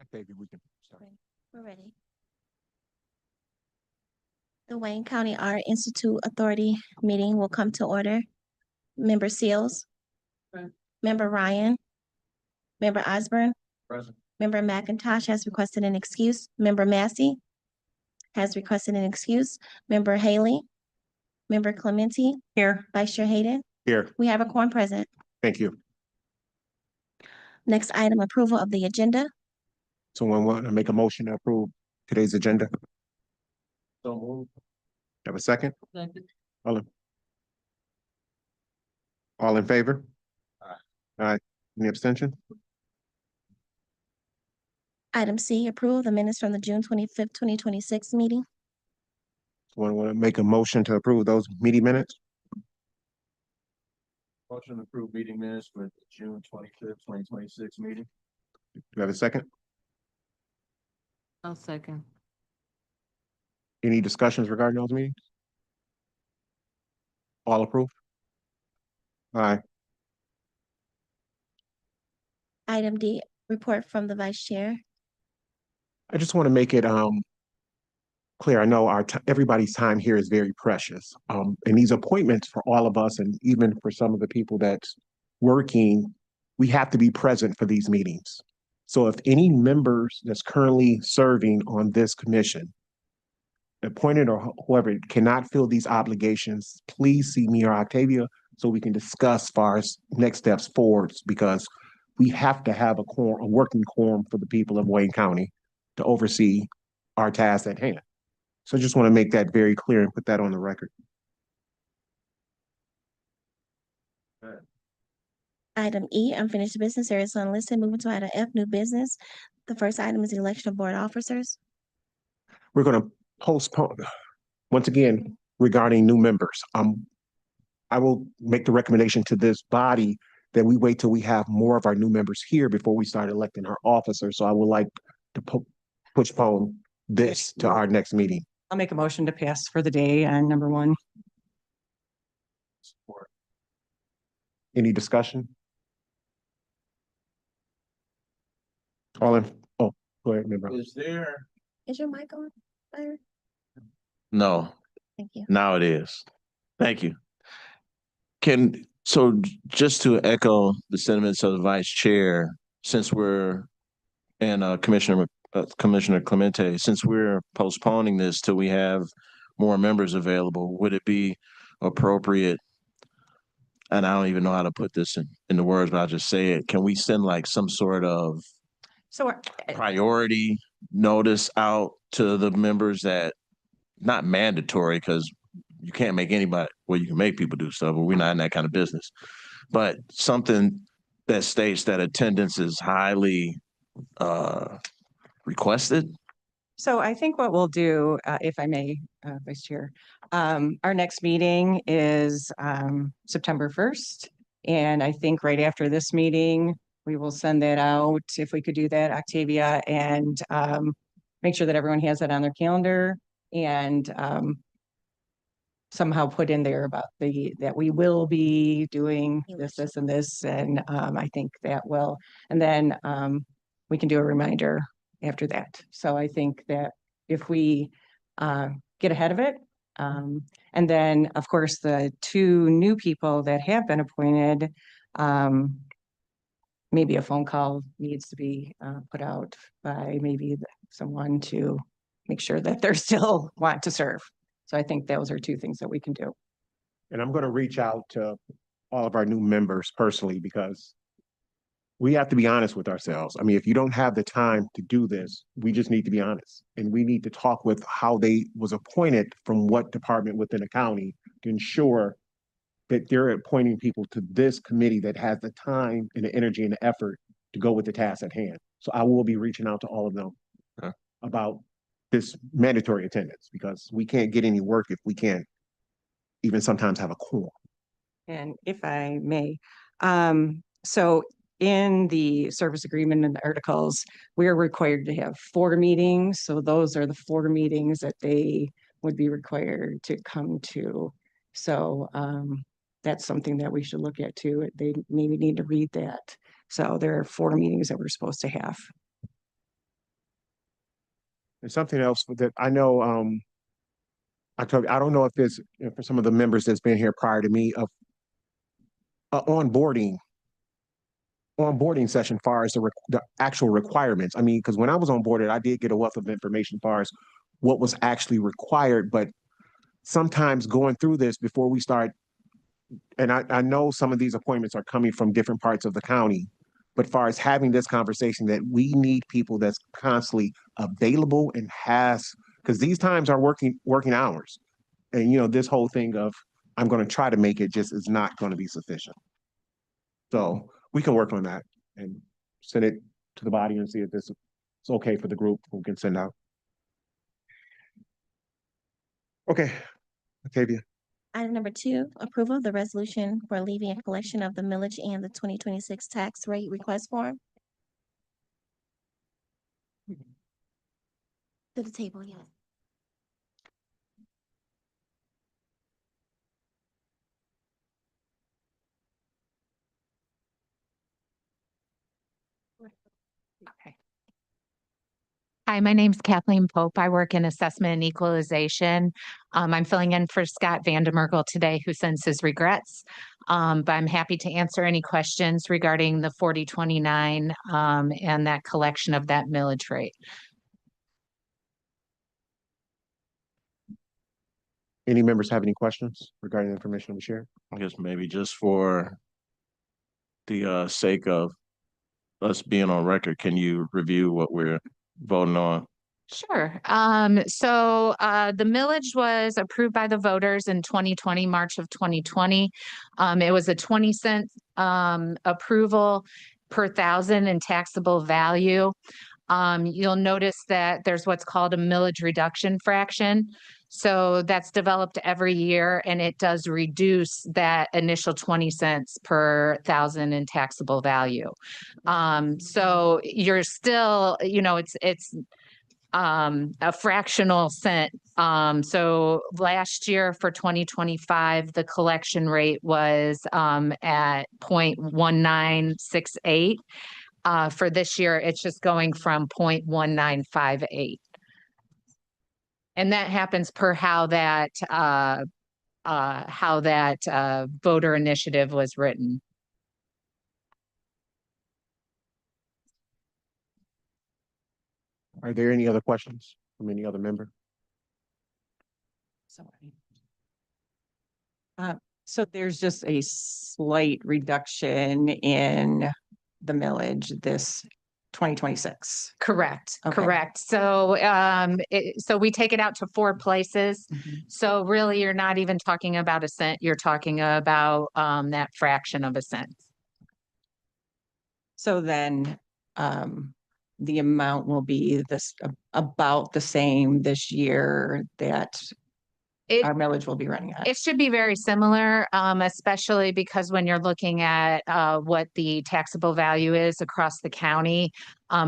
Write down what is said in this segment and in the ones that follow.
Octavia, we can start. We're ready. The Wayne County Art Institute Authority meeting will come to order. Member Seals. Present. Member Ryan. Member Osborne. Present. Member McIntosh has requested an excuse. Member Massey has requested an excuse. Member Haley. Member Clementi. Here. Vice Chair Hayden. Here. We have a quorum present. Thank you. Next item, approval of the agenda. Someone want to make a motion to approve today's agenda? So moved. Have a second? Second. All in favor? Aye. Aye. Any abstention? Item C, approval of the minutes from the June 25th, 2026 meeting. Someone want to make a motion to approve those meeting minutes? Motion to approve meeting minutes for the June 25th, 2026 meeting. Do you have a second? I'll second. Any discussions regarding those meetings? All approved? Aye. Item D, report from the Vice Chair. I just want to make it clear. I know everybody's time here is very precious. And these appointments for all of us, and even for some of the people that's working, we have to be present for these meetings. So if any members that's currently serving on this commission, appointed or whoever, cannot fill these obligations, please see me or Octavia so we can discuss as far as next steps forwards, because we have to have a working quorum for the people of Wayne County to oversee our tasks at hand. So I just want to make that very clear and put that on the record. Item E, unfinished business, there is unlisted. Moving to item F, new business. The first item is the election of board officers. We're going to postpone, once again, regarding new members. I will make the recommendation to this body that we wait till we have more of our new members here before we start electing our officers. So I would like to postpone this to our next meeting. I'll make a motion to pass for the day on number 1. Support. Any discussion? Go ahead, member. Is there? Is your mic on fire? No, Thank you. now it is. Thank you. So just to echo the sentiments of the vice chair, since we're, and Commissioner Clemente, since we're postponing this till we have more members available, would it be appropriate, and I don't even know how to put this in the words, but I'll just say it, can we send like some sort of priority notice out to the members that, not mandatory, because you can't make anybody, well, you can make people do stuff, but we're not in that kind of business, but something that states that attendance is highly requested? So I think what we'll do, if I may, Vice Chair, our next meeting is September 1st. And I think right after this meeting, we will send that out, if we could do that, Octavia, and make sure that everyone has that on their calendar, and somehow put in there about that we will be doing this, and this, and I think that will, and then we can do a reminder after that. So I think that if we get ahead of it, and then of course the 2 new people that have been appointed, maybe a phone call needs to be put out by maybe someone to make sure that they're still want to serve. So I think those are 2 things that we can do. And I'm going to reach out to all of our new members personally, because we have to be honest with ourselves. I mean, if you don't have the time to do this, we just need to be honest. And we need to talk with how they was appointed from what department within the county to ensure that they're appointing people to this committee that has the time and the energy and the effort to go with the task at hand. So I will be reaching out to all of them about this mandatory attendance, because we can't get any work if we can't even sometimes have a quorum. And if I may, so in the service agreement and the articles, we're required to have 4 meetings. So those are the 4 meetings that they would be required to come to. So that's something that we should look at too. They maybe need to read that. So there are 4 meetings that we're supposed to have. And something else that I know, I don't know if this, for some of the members that's been here prior to me, of onboarding session far as the actual requirements. I mean, because when I was onboarded, I did get a wealth of information far as what was actually required, but sometimes going through this before we start, and I know some of these appointments are coming from different parts of the county, but far as having this conversation that we need people that's constantly available and because these times are working hours. And this whole thing of I'm going to try to make it just is not going to be sufficient. So we can work on that and send it to the body and see if this is okay for the group who can send out. Okay, Octavia. Item number 2, approval of the resolution for levying and collection of the millage and the 2026 tax rate request form. To the table, yes. Okay. Hi, my name's Kathleen Pope. I work in assessment and equalization. I'm filling in for Scott Vandermerkel today, who sends his regrets. But I'm happy to answer any questions regarding the 4029 and that collection of that millage rate. Any members have any questions regarding the information we shared? I guess maybe just for the sake of us being on record, can you review what we're voting on? Sure. The millage was approved by the voters in 2020, March of 2020. It was a 20-cent approval per thousand in taxable value. You'll notice that there's what's called a millage reduction fraction. So that's developed every year, and it does reduce that initial 20 cents per thousand in taxable value. So you're still, it's a fractional cent. So last year for 2025, the collection rate was at 0.1968. For this year, it's just going from 0.1958. And that happens per how that voter initiative was written. Are there any other questions from any other member? Sorry. So there's just a slight reduction in the millage this 2026. Correct, Okay. correct. So, so we take it out to 4 places. So really, you're not even talking about a cent. You're talking about that fraction of a cent. So then, the amount will be about the same this year that our millage will be running at. It should be very similar, especially because when you're looking at what the taxable value is across the county,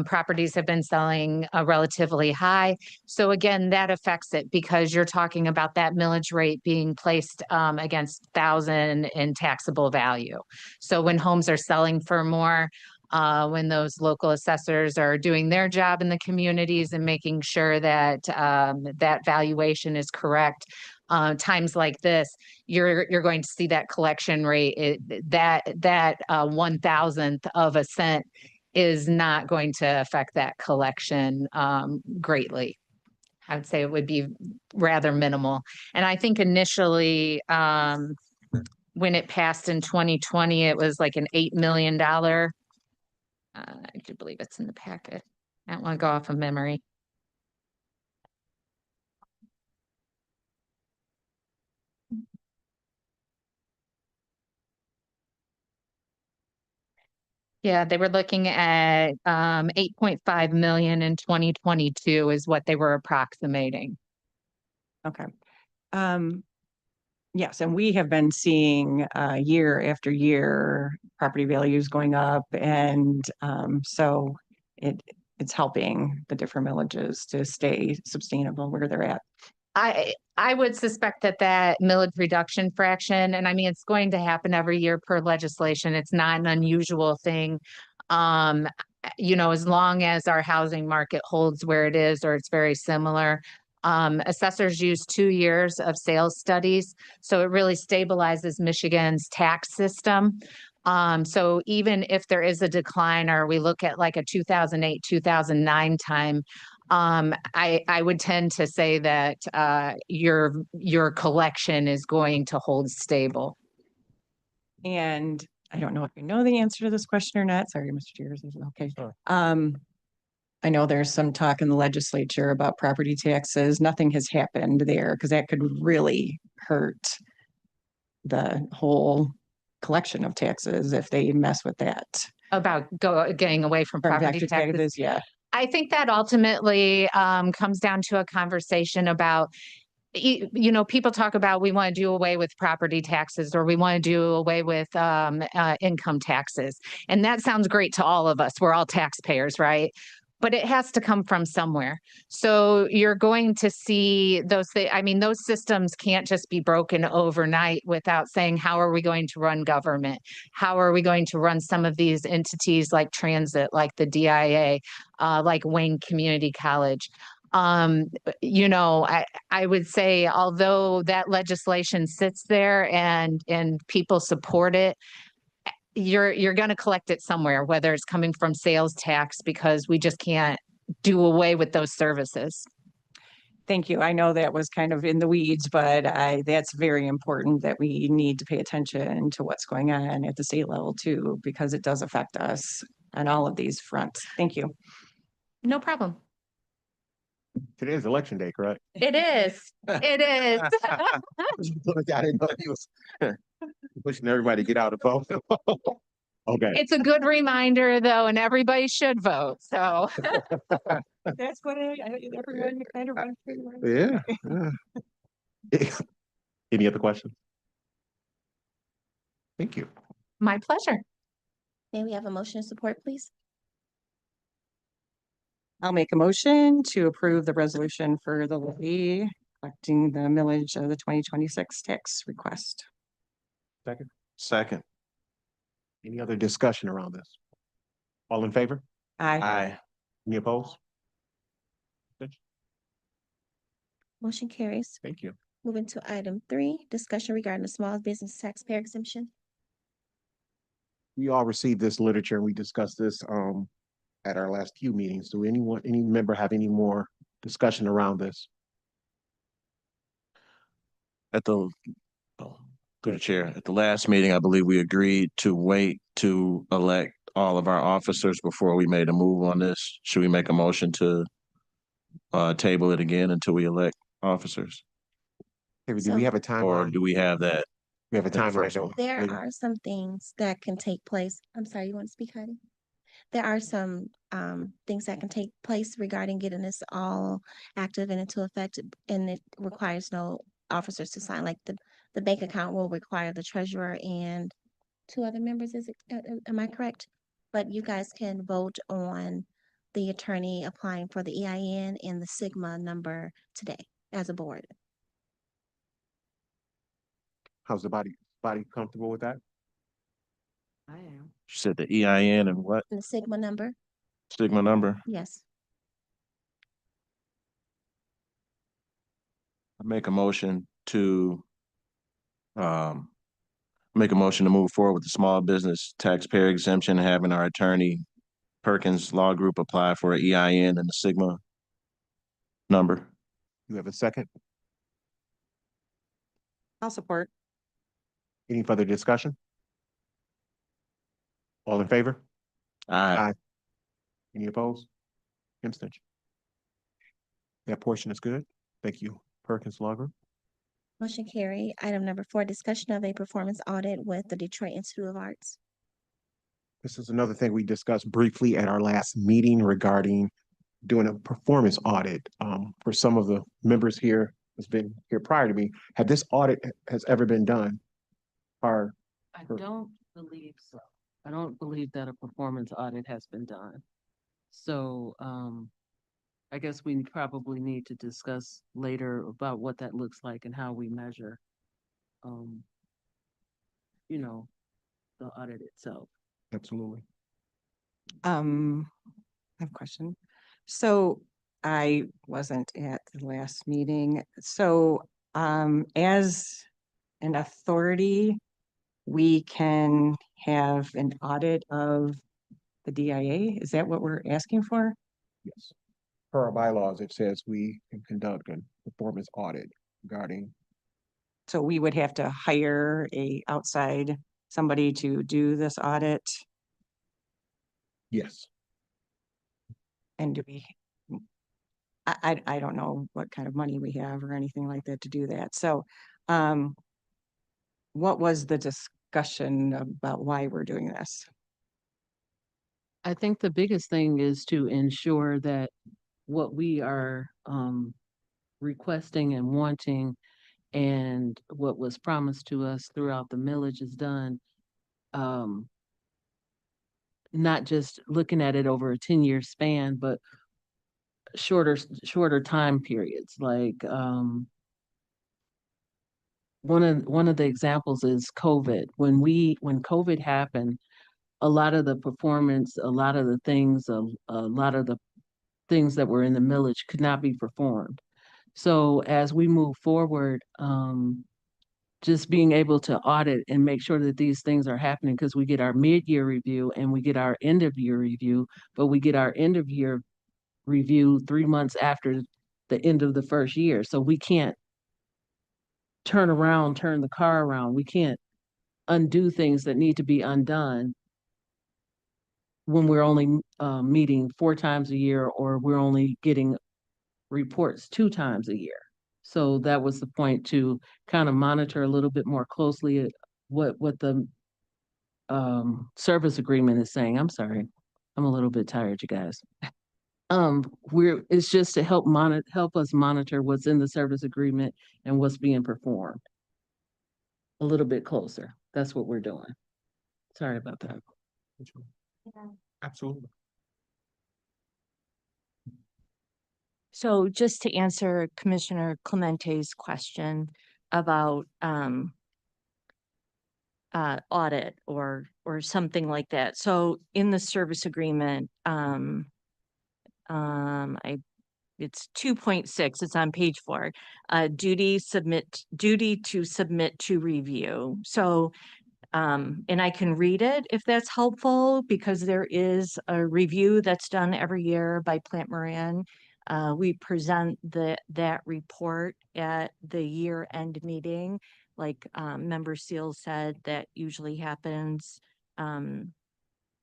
properties have been selling relatively high. So again, that affects it because you're talking about that millage rate being placed against 1,000 in taxable value. So when homes are selling for more, when those local assessors are doing their job in the communities and making sure that that valuation is correct, times like this, you're going to see that collection rate. That 1,000th of a cent is not going to affect that collection greatly. I would say it would be rather minimal. And I think initially, when it passed in 2020, it was like an $8 million. I do believe it's in the packet. I don't want to go off of memory. Yeah, they were looking at 8.5 million in 2022 is what they were approximating. Okay. Yes, and we have been seeing year after year property values going up, and so it's helping the different villages to stay sustainable where they're at. I would suspect that millage reduction fraction, and I mean, it's going to happen every year per legislation. It's not an unusual thing. you know, as long as our housing market holds where it is or it's very similar. Assessors use 2 years of sales studies, so it really stabilizes Michigan's tax system. So even if there is a decline or we look at like a 2008, 2009 time, I would tend to say that your collection is going to hold stable. And I don't know if you know the answer to this question or not. Sorry, Mr. Cheers. Okay. Sure. I know there's some talk in the legislature about property taxes. Nothing has happened there because that could really hurt the whole collection of taxes if they mess with that. About getting away from From property factor taxes. taxes, yeah. I think that ultimately comes down to a conversation about, you know, people talk about we want to do away with property taxes or we want to do away with income taxes. And that sounds great to all of us. We're all taxpayers, right? But it has to come from somewhere. So you're going to see those things. I mean, those systems can't just be broken overnight without saying, how are we going to run government? How are we going to run some of these entities like transit, like the DIA, like Wayne Community College? You know, I would say, although that legislation sits there and people support it, you're going to collect it somewhere, whether it's coming from sales tax, because we just can't do away with those services. Thank you. I know that was kind of in the weeds, but that's very important that we need to pay attention to what's going on at the state level too, because it does affect us on all of these fronts. Thank you. No problem. Today is election day, correct? It is. It is. I didn't know he was pushing everybody to get out and vote. Okay. It's a good reminder though, and everybody should vote. So That's what everyone kind of went through. Yeah. Yeah. Any other questions? Thank you. my pleasure. May we have a motion of support, please? I'll make a motion to approve the resolution for the levy collecting the millage of the 2026 tax request. Second. Second. Any other discussion around this? All in favor? Aye. Any opposed? Motion carries. Thank you. Moving to item 3, discussion regarding the small business taxpayer exemption. We all received this literature and we discussed this at our last few meetings. Do any member have any more discussion around this? At the, through the chair, at the last meeting, I believe we agreed to wait to elect all of our officers before we made a move on this. Should we make a motion to table it again until we elect officers? Do we have a timeline? Or do we have that? We have a the first timeline. one? There are some things that can take place. I'm sorry, you want to speak, Heidi? There are some things that can take place regarding getting this all active and into effect, and it requires no officers to sign. Like the bank account will require the treasurer and 2 other members. Is it? Am I correct? But you guys can vote on the attorney applying for the EIN and the Sigma number today as a board. How's the body comfortable with that? I am. You said the EIN and what? And the Sigma number? Sigma number? Yes. I make a motion to move forward with the small business taxpayer exemption, having our attorney Perkins Law Group apply for an EIN and the Sigma number. You have a second? I'll support. Any further discussion? All in favor? Aye. Any opposed? Abstention. That portion is good. Thank you, Perkins Law Group. Motion carried. Item number 4, discussion of a performance audit with the Detroit Institute of Arts. This is another thing we discussed briefly at our last meeting regarding doing a performance audit. For some of the members here that's been here prior to me, have this audit has ever been done? Or I don't believe so. I don't believe that a performance audit has been done. So, I guess we probably need to discuss later about what that looks like and how we measure, you know, the audit itself. absolutely. I have a question. So I wasn't at the last meeting. So, as an authority, we can have an audit of the DIA? Is that what we're asking for? Yes. Per our bylaws, it says we can conduct a performance audit regarding, So we would have to hire a outside somebody to do this audit, yes. and do we? I don't know what kind of money we have or anything like that to do that. So, what was the discussion about why we're doing this? I think the biggest thing is to ensure that what we are requesting and wanting and what was promised to us throughout the millage is done. Not just looking at it over a 10-year span, but shorter time periods. Like one of the examples is COVID. When COVID happened, a lot of the performance, a lot of the things, a lot of the things that were in the millage could not be performed. So as we move forward, just being able to audit and make sure that these things are happening, because we get our mid-year review and we get our end of year review, but we get our end of year review 3 months after the end of the first year. So we can't turn the car around. We can't undo things that need to be undone when we're only meeting 4 times a year, or we're only getting reports 2 times a year. So that was the point, to kind of monitor a little bit more closely at what the service agreement is saying. I'm sorry, I'm a little bit tired, you guys. It's just to help us monitor what's in the service agreement and what's being performed a little bit closer. That's what we're doing. Sorry about that. Absolutely. So just to answer Commissioner Clemente's question about audit or something like that. So in the service agreement, it's 2.6, it's on page 4, duty to submit to review. So and I can read it if that's helpful, because there is a review that's done every year by Plant Moran. We present that report at the year-end meeting. Like Member Seal said, that usually happens kind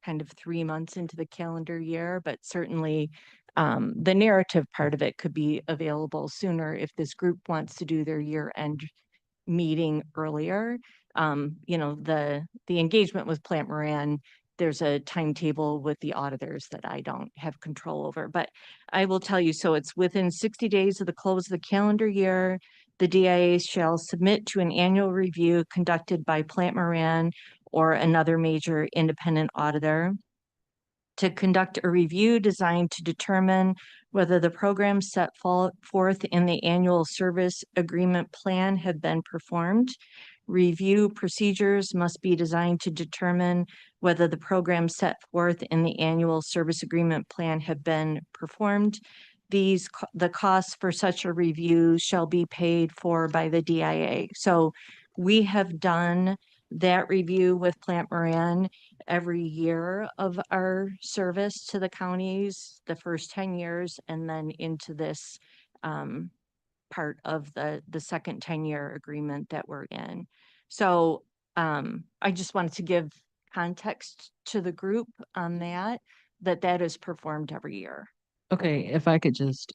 of 3 months into the calendar year, but certainly the narrative part of it could be available sooner if this group wants to do their year-end meeting earlier. The engagement with Plant Moran, there's a timetable with the auditors that I don't have control over, but I will tell you, so it's within 60 days of the close of the calendar year, the DIA shall submit to an annual review conducted by Plant Moran or another major independent auditor to conduct a review designed to determine whether the programs set forth in the annual service agreement plan have been performed. Review procedures must be designed to determine whether the programs set forth in the annual service agreement plan have been performed. The costs for such a review shall be paid for by the DIA. So we have done that review with Plant Moran every year of our service to the counties, the first 10 years, and then into this part of the second 10-year agreement that we're in. So I just wanted to give context to the group on that is performed every year. Okay, if I could just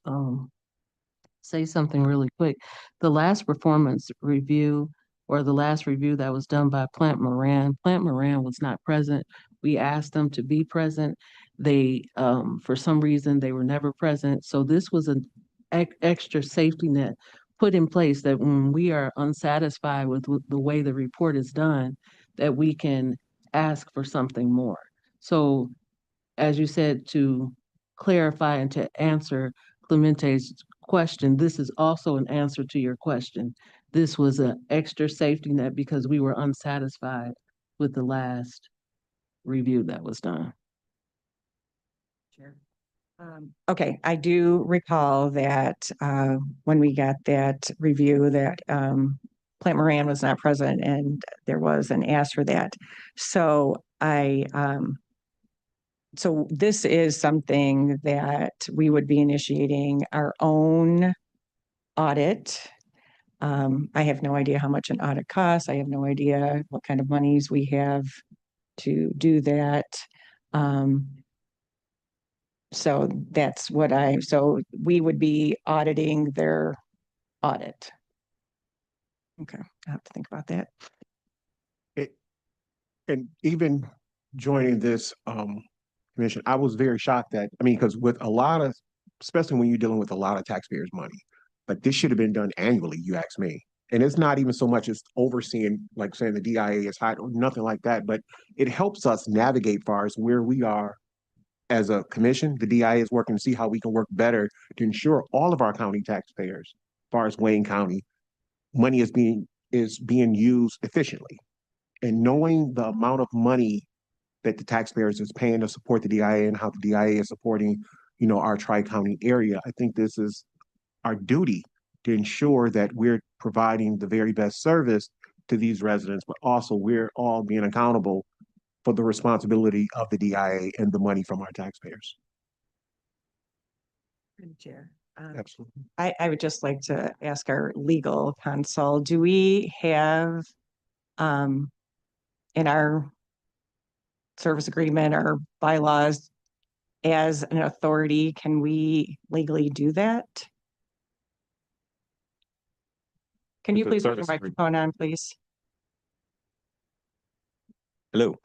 say something really quick. The last performance review, or the last review that was done by Plant Moran was not present. We asked them to be present. They, for some reason, they were never present. So this was an extra safety net put in place, that when we are unsatisfied with the way the report is done, that we can ask for something more. So as you said, to clarify and to answer Clemente's question, this is also an answer to your question. This was an extra safety net because we were unsatisfied with the last review that was done. Okay, I do recall that when we got that review that Plant Moran was not present and there was an ask for that. So so this is something that we would be initiating our own audit. I have no idea how much an audit costs. I have no idea what kind of monies we have to do that. So that's what so we would be auditing their audit. Okay, I have to think about that. And even joining this commission, I was very shocked that, I mean, because with a lot of, especially when you're dealing with a lot of taxpayers' money, like this should have been done annually, you ask me. And it's not even so much as overseeing, like saying the DIA is high or nothing like that, but it helps us navigate far as where we are as a commission. The DIA is working to see how we can work better to ensure all of our county taxpayers, as far as Wayne County, money is being used efficiently. And knowing the amount of money that the taxpayers is paying to support the DIA and how the DIA is supporting, our tri-county area, I think this is our duty to ensure that we're providing the very best service to these residents, but also we're all being accountable for the responsibility of the DIA and the money from our taxpayers. Chair. Absolutely. I would just like to ask our legal counsel, do we have in our service agreement or bylaws as an authority, can we legally do that? Can you The please put your service agreement. microphone on, please? Hello.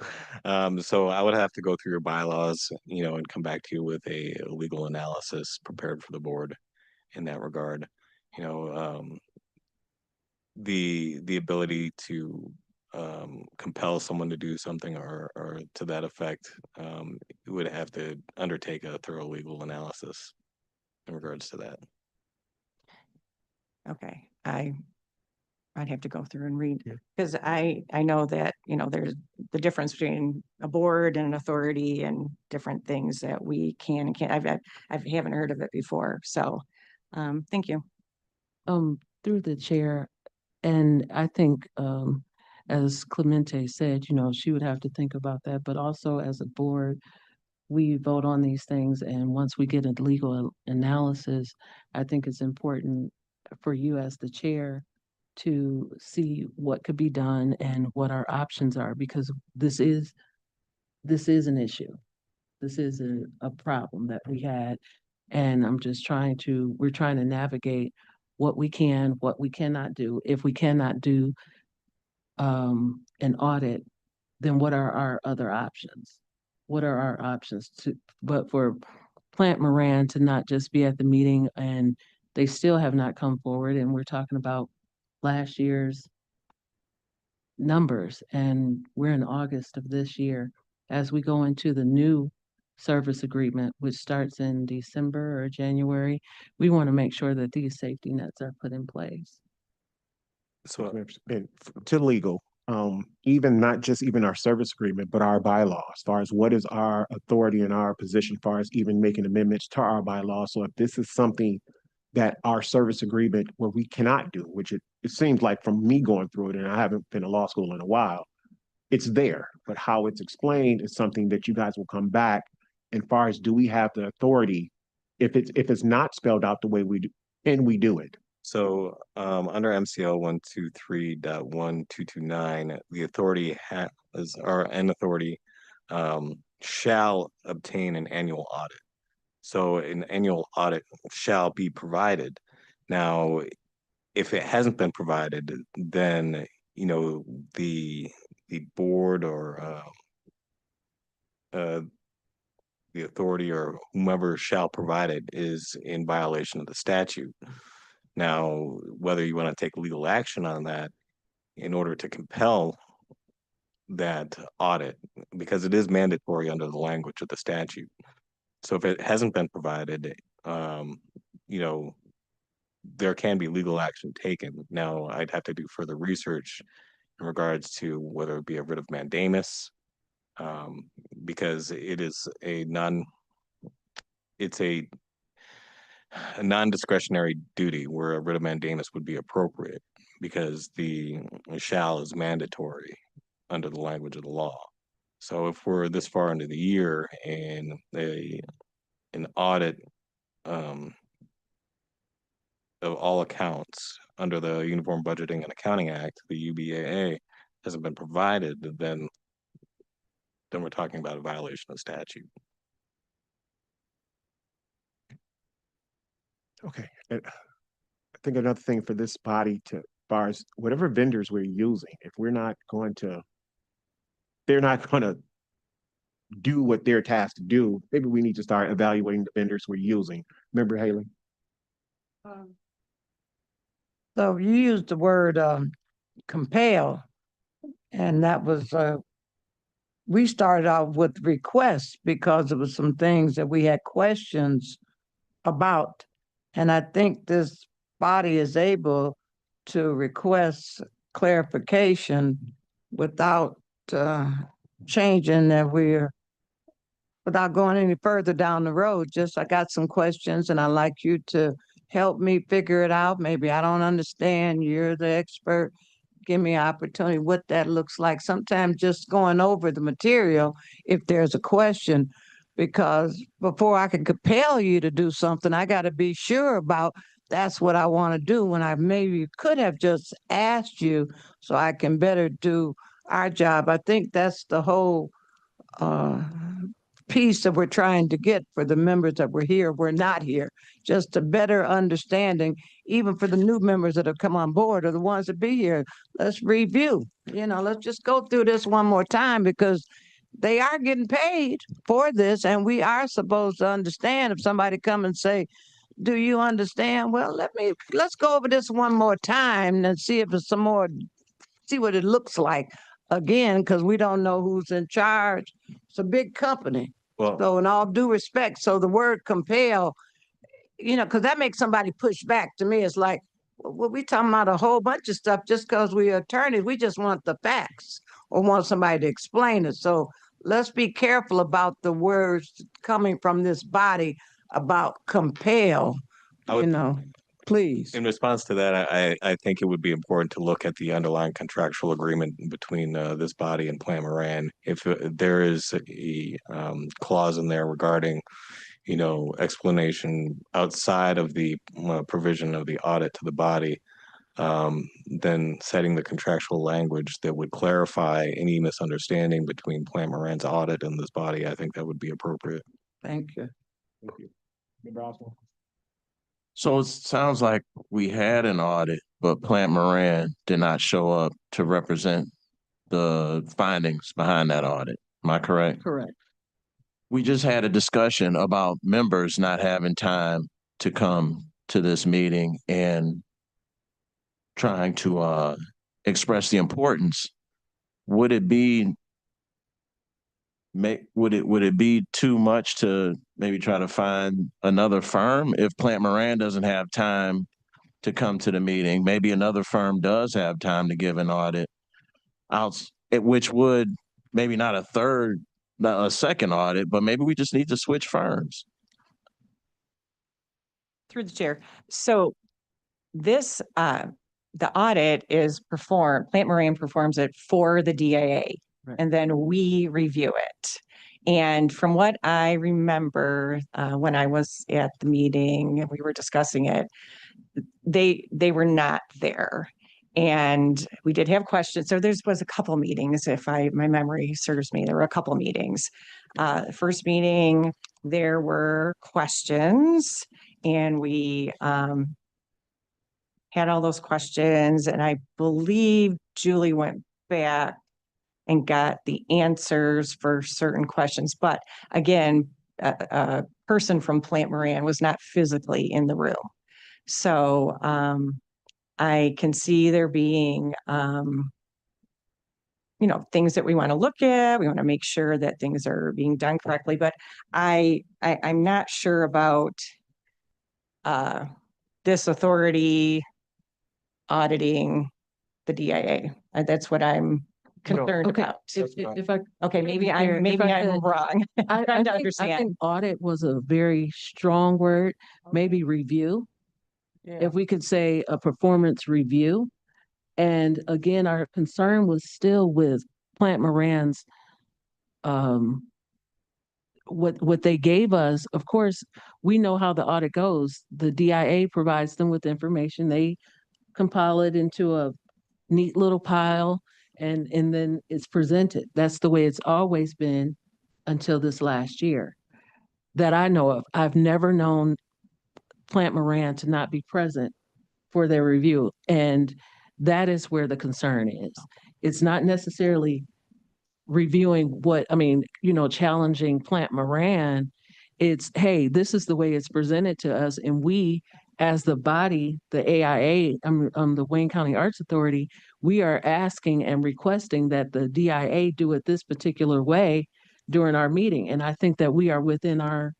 So I would have to go through your bylaws, and come back to you with a legal analysis prepared for the board in that regard. The ability to compel someone to do something or to that effect, would have to undertake a thorough legal analysis in regards to that. Okay, I'd have to go through and read, Yeah. because I know that, there's the difference between a board and an authority and different things that we can and can't. I haven't heard of it before, so thank you. Through the chair, and I think, as Clemente said, she would have to think about that, but also as a board, we vote on these things, and once we get a legal analysis, I think it's important for you as the chair to see what could be done and what our options are, because this is an issue. This is a problem that we had, and we're trying to navigate what we can, what we cannot do. If we cannot do an audit, then what are our other options? What are our options but for Plant Moran to not just be at the meeting and they still have not come forward, and we're talking about last year's numbers, and we're in August of this year. As we go into the new service agreement, which starts in December or January, we want to make sure that these safety nets are put in place. So, and to legal, even not just even our service agreement, but our bylaw, as far as what is our authority and our position, as far as even making amendments to our bylaw. So if this is something that our service agreement where we cannot do, which it seems like from me going through it, and I haven't been to law school in a while, it's there, but how it's explained is something that you guys will come back. And far as do we have the authority, if it's not spelled out the way we do, and we do it. So under MCL 123.1229, the authority an authority shall obtain an annual audit. So an annual audit shall be provided. Now, if it hasn't been provided, then the board or the authority or whomever shall provide it is in violation of the statute. Now, whether you want to take legal action on that in order to compel that audit, because it is mandatory under the language of the statute. So if it hasn't been provided, there can be legal action taken. Now, I'd have to do further research in regards to whether it be a writ of mandamus, because it is a it's a non-discretionary duty where a writ of mandamus would be appropriate because the shall is mandatory under the language of the law. So if we're this far into the year and an audit of all accounts under the Uniform Budgeting and Accounting Act, the UBAA, hasn't been provided, then we're talking about a violation of statute. Okay. And I think another thing for this body to, far as whatever vendors we're using, if we're not going to, they're not going to do what they're tasked to do, maybe we need to start evaluating the vendors we're using. Remember, Haley? So you used the word compel, and that was we started out with requests because there was some things that we had questions about. And I think this body is able to request clarification without changing that without going any further down the road. Just I got some questions and I'd like you to help me figure it out. Maybe I don't understand. You're the expert. Give me an opportunity what that looks like. Sometimes just going over the material if there's a question, because before I can compel you to do something, I got to be sure about that's what I want to do, when I maybe could have just asked you so I can better do our job. I think that's the whole uh, piece that we're trying to get for the members that were here, we're not here, just a better understanding, even for the new members that have come on board or the ones that be here. Let's review, let's just go through this one more time, because they are getting paid for this, and we are supposed to understand. If somebody come and say, do you understand? Well, let's go over this one more time and see if it's some more, see what it looks like again, because we don't know who's in charge. It's a big company. Well, So in all due respect, so the word compel, because that makes somebody push back. To me, it's like, well, we talking about a whole bunch of stuff just because we're attorneys. We just want the facts or want somebody to explain it. So let's be careful about the words coming from this body about compel, I would, please. in response to that, I think it would be important to look at the underlying contractual agreement between this body and Plan Moran. If there is a clause in there regarding, explanation outside of the provision of the audit to the body, then setting the contractual language that would clarify any misunderstanding between Plan Moran's audit and this body, I think that would be appropriate. Thank you. Thank you. Member Oswald? So it sounds like we had an audit, but Plant Moran did not show up to represent the findings behind that audit. Am I correct? Correct. We just had a discussion about members not having time to come to this meeting and trying to express the importance. Would it be too much to maybe try to find another firm if Plant Moran doesn't have time to come to the meeting? Maybe another firm does have time to give an audit out, which would maybe not a second audit, but maybe we just need to switch firms. Through the chair. So this, the audit is performed, Plant Moran performs it for the DAA. Right. And then we review it. And from what I remember, when I was at the meeting and we were discussing it, they were not there. And we did have questions. So there was a couple meetings, if my memory serves me, there were a couple meetings. First meeting, there were questions and we had all those questions. And I believe Julie went back and got the answers for certain questions. But again, a person from Plant Moran was not physically in the room. So I can see there being, things that we want to look at. We want to make sure that things are being done correctly. But I'm not sure about this authority auditing the DIA. That's what I'm concerned Okay, about. if I, Okay, maybe Chair, if I I'm could, wrong. I Trying to think understand. audit was a very strong word, maybe review. If we could say a performance review. And again, our concern was still with Plant Moran's, um, what they gave us. Of course, we know how the audit goes. The DIA provides them with information. They compile it into a neat little pile and then it's presented. That's the way it's always been until this last year that I know of. I've never known Plant Moran to not be present for their review. And that is where the concern is. It's not necessarily reviewing challenging Plant Moran. It's, hey, this is the way it's presented to us. And we, as the body, the AIA, the Wayne County Arts Authority, we are asking and requesting that the DIA do it this particular way during our meeting. And I think that we are within our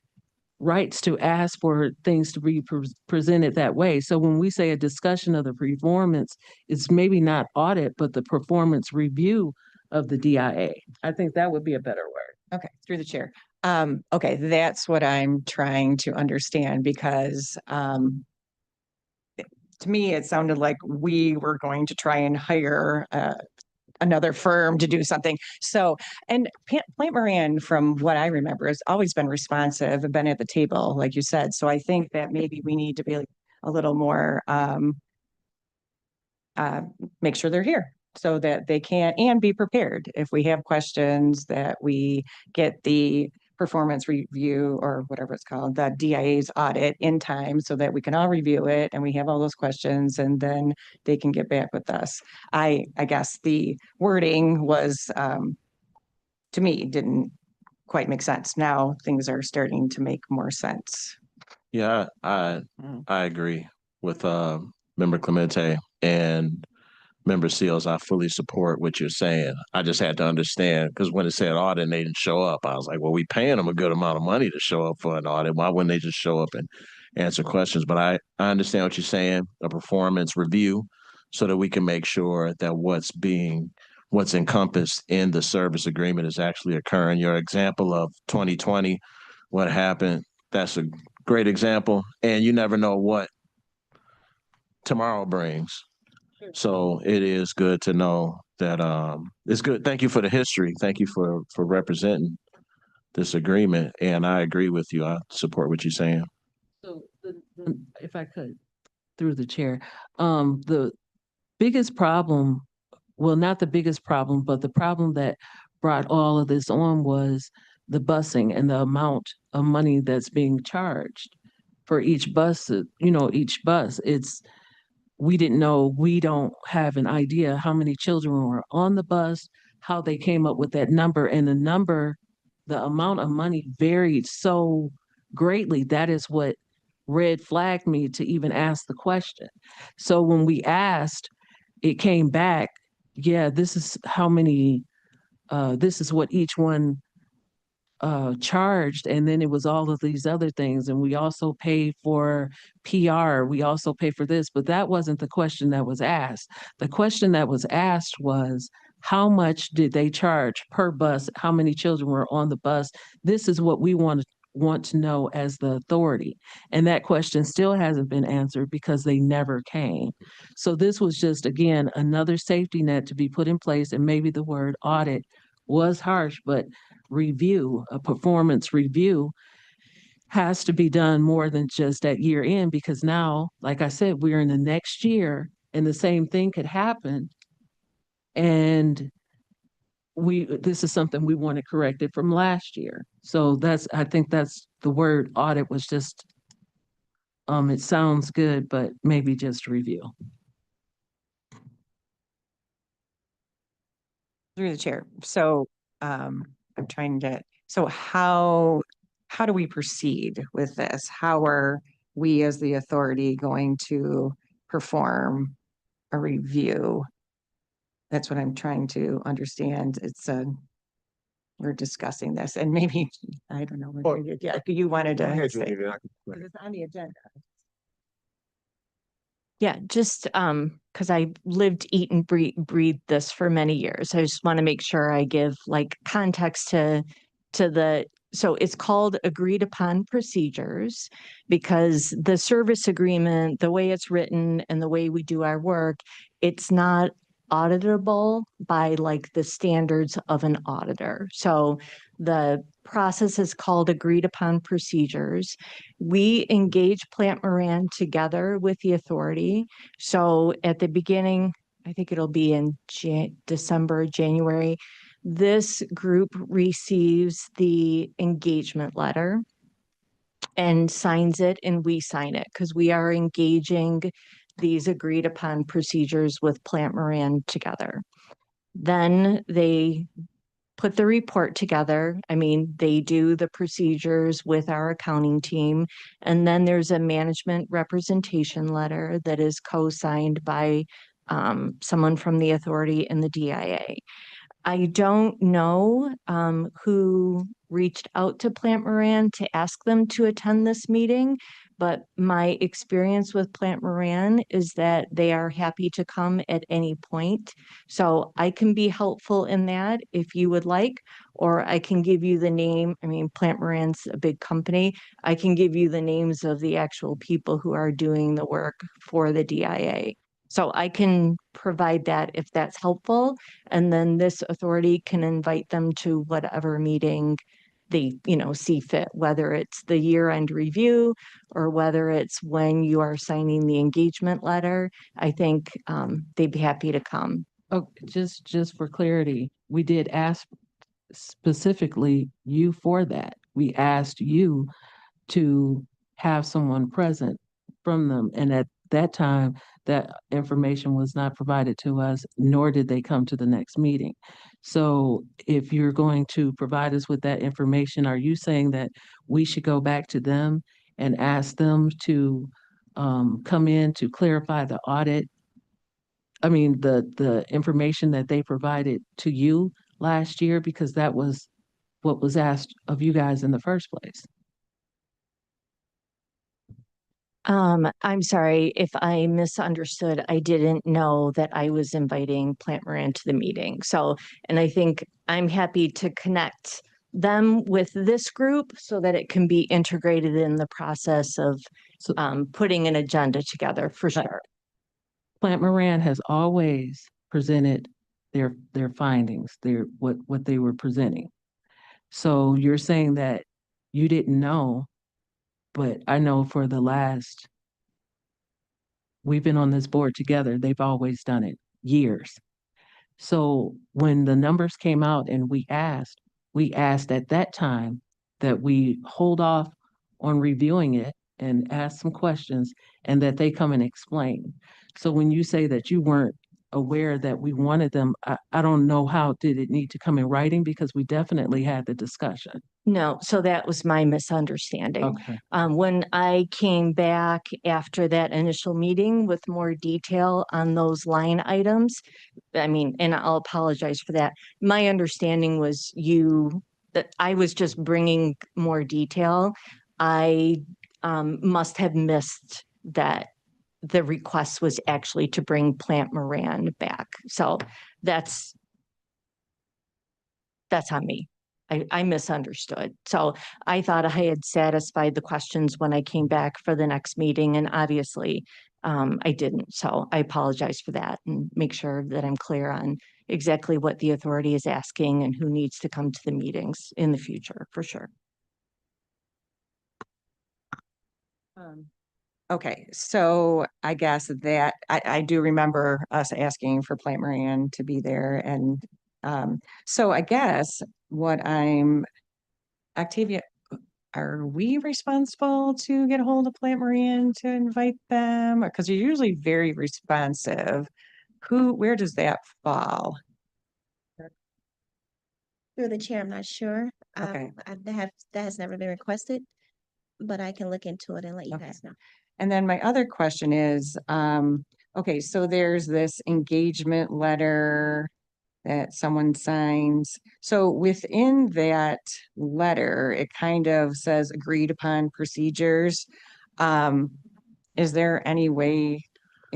rights to ask for things to be presented that way. So when we say a discussion of the performance, it's maybe not audit, but the performance review of the DIA. I think that would be a better word. Okay, through the chair. Okay, that's what I'm trying to understand because to me, it sounded like we were going to try and hire another firm to do something. So, and Plant Moran, from what I remember, has always been responsive and been at the table, like you said. So I think that maybe we need to be a little more, make sure they're here so that they can, and be prepared. If we have questions, that we get the performance review or whatever it's called, the DIA's audit in time so that we can all review it and we have all those questions and then they can get back with us. I guess the wording was, to me, didn't quite make sense. Now things are starting to make more sense. Yeah, I agree with Member Clemente and Member Seals. I fully support what you're saying. I just had to understand because when it said audit and they didn't show up, I was like, well, we paying them a good amount of money to show up for an audit. Why wouldn't they just show up and answer questions? But I understand what you're saying, a performance review, so that we can make sure that what's encompassed in the service agreement is actually occurring. Your example of 2020, what happened, that's a great example. And you never know what tomorrow brings. So it is good to know that it's good. Thank you for the history. Thank you for representing this agreement. And I agree with you. I support what you're saying. So if I could, through the chair, the biggest problem, well, not the biggest problem, but the problem that brought all of this on was the busing and the amount of money that's being charged for each bus, each bus. We didn't know, we don't have an idea how many children were on the bus, how they came up with that number. And the amount of money varied so greatly. That is what red flagged me to even ask the question. So when we asked, it came back, yeah, this is how many, this is what each one charged, and then it was all of these other things, and we also pay for PR, we also pay for this, but that wasn't the question that was asked. The question that was asked was, how much did they charge per bus? How many children were on the bus? This is what we want to know as the authority. And that question still hasn't been answered because they never came. So this was just, again, another safety net to be put in place, and maybe the word audit was harsh, but review, a performance review has to be done more than just at year end, because now, like I said, we're in the next year and the same thing could happen. And this is something we want to correct it from last year. So I think that's the word audit was just, it sounds good, but maybe just review. Through the chair. So I'm trying to, so how do we proceed with this? How are we as the authority going to perform a review? That's what I'm trying to understand. We're discussing this and maybe, I don't know. Yeah, you wanted to say, Judy, then I can- because it's on the agenda. Yeah, just because I lived, eat, and breathe this for many years. I just want to make sure I give like context to the, so it's called agreed upon procedures because the service agreement, the way it's written and the way we do our work, it's not auditable by like the standards of an auditor. So the process is called agreed upon procedures. We engage Plant Moran together with the authority. So at the beginning, I think it'll be in December, January, this group receives the engagement letter and signs it, and we sign it because we are engaging these agreed upon procedures with Plant Moran together. Then they put the report together. I mean, they do the procedures with our accounting team. And then there's a management representation letter that is co-signed by someone from the authority and the DIA. I don't know who reached out to Plant Moran to ask them to attend this meeting, but my experience with Plant Moran is that they are happy to come at any point. So I can be helpful in that if you would like, or I can give you the name. I mean, Plant Moran's a big company. I can give you the names of the actual people who are doing the work for the DIA. So I can provide that if that's helpful. And then this authority can invite them to whatever meeting they, see fit, whether it's the year-end review or whether it's when you are signing the engagement letter. I think they'd be happy to come. Oh, just for clarity, we did ask specifically you for that. We asked you to have someone present from them. And at that time, that information was not provided to us, nor did they come to the next meeting. So if you're going to provide us with that information, are you saying that we should go back to them and ask them to come in to clarify the audit? I mean, the information that they provided to you last year, because that was what was asked of you guys in the first place. I'm sorry if I misunderstood. I didn't know that I was inviting Plant Moran to the meeting. So, and I think I'm happy to connect them with this group so that it can be integrated in the process of putting an agenda together for sure. Plant Moran has always presented their findings, what they were presenting. So you're saying that you didn't know, but I know for the last, we've been on this board together, they've always done it, years. So when the numbers came out and we asked at that time that we hold off on reviewing it and ask some questions and that they come and explain. So when you say that you weren't aware that we wanted them, I don't know how did it need to come in writing because we definitely had the discussion. No, so that was my misunderstanding. Okay. When I came back after that initial meeting with more detail on those line items, I mean, and I'll apologize for that. My understanding was that I was just bringing more detail. I must have missed that the request was actually to bring Plant Moran back. So that's on me. I misunderstood. So I thought I had satisfied the questions when I came back for the next meeting, and obviously I didn't. So I apologize for that and make sure that I'm clear on exactly what the authority is asking and who needs to come to the meetings in the future, for sure. Okay, so I guess that I do remember us asking for Plant Moran to be there. And so I guess Octavia, are we responsible to get a hold of Plant Moran to invite them? Because you're usually very responsive. Where does that fall? Through the chair, I'm not sure. Okay. That has never been requested, but I can look into it and let you Okay. guys know. And then my other question is, okay, so there's this engagement letter that someone signs. So within that letter, it kind of says agreed upon procedures. Is there any way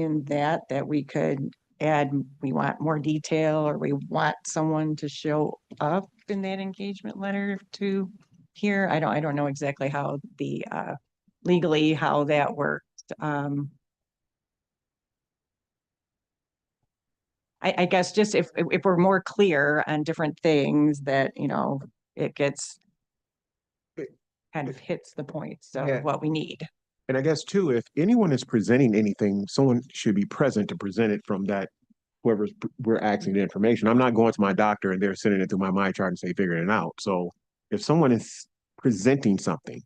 in that we could add, we want more detail, or we want someone to show up in that engagement letter to here? I don't know exactly how the, legally how that works. I guess just if we're more clear on different things that, it gets kind of hits the points Yeah. of what we need. And I guess too, if anyone is presenting anything, someone should be present to present it from that, we're asking the information. I'm not going to my doctor and they're sending it through my MyChart and say, figuring it out. So if someone is presenting something,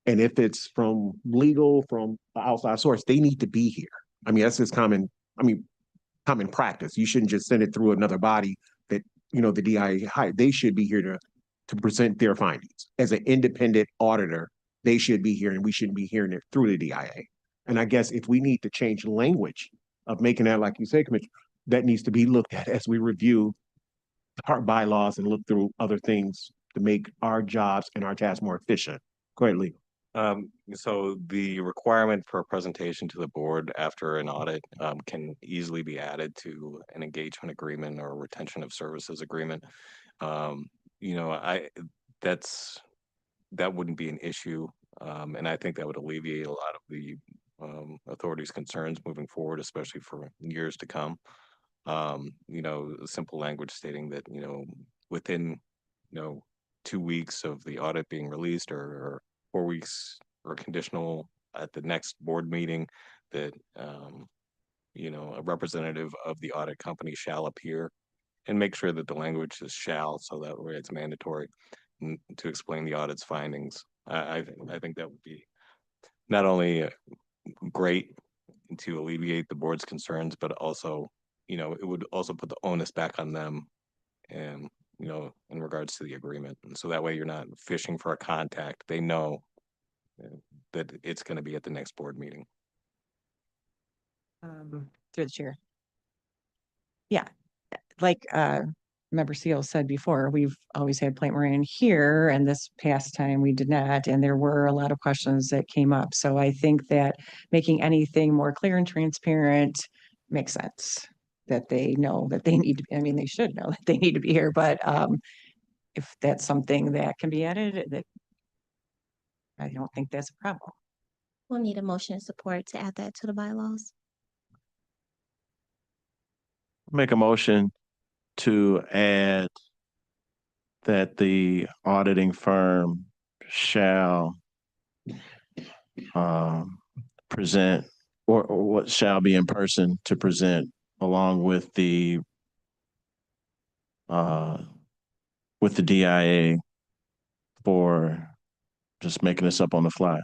and if it's from legal, from an outside source, they need to be here. I mean, that's just common practice. You shouldn't just send it through another body that, the DIA hired. They should be here to present their findings. As an independent auditor, they should be here and we shouldn't be hearing it through the DIA. And I guess if we need to change language of making that, like you say, Commissioner, that needs to be looked at as we review our bylaws and look through other things to make our jobs and our tasks more efficient. Go ahead, Lee. So the requirement for a presentation to the board after an audit can easily be added to an engagement agreement or retention of services agreement. That wouldn't be an issue. And I think that would alleviate a lot of the authorities' concerns moving forward, especially for years to come. Simple language stating that, within, 2 weeks of the audit being released, or 4 weeks, or conditional at the next board meeting, that, a representative of the audit company shall appear, and make sure that the language is shall, so that way it's mandatory to explain the audit's findings. I think that would be not only great to alleviate the board's concerns, but also, it would also put the onus back on them, and, in regards to the agreement. And so that way you're not fishing for a contact. They know that it's going to be at the next board meeting. Through the chair. Yeah, like Member Seal said before, we've always had Plant Moran here, and this past time we did not, and there were a lot of questions that came up. So I think that making anything more clear and transparent makes sense, that they know that they need to, they should know that they need to be here, but if that's something that can be added, that I don't think that's a problem. We'll need a motion and support to add that to the bylaws. Make a motion to add that the auditing firm shall present, or what shall be in person to present, along with the DIA, for just making this up on the fly,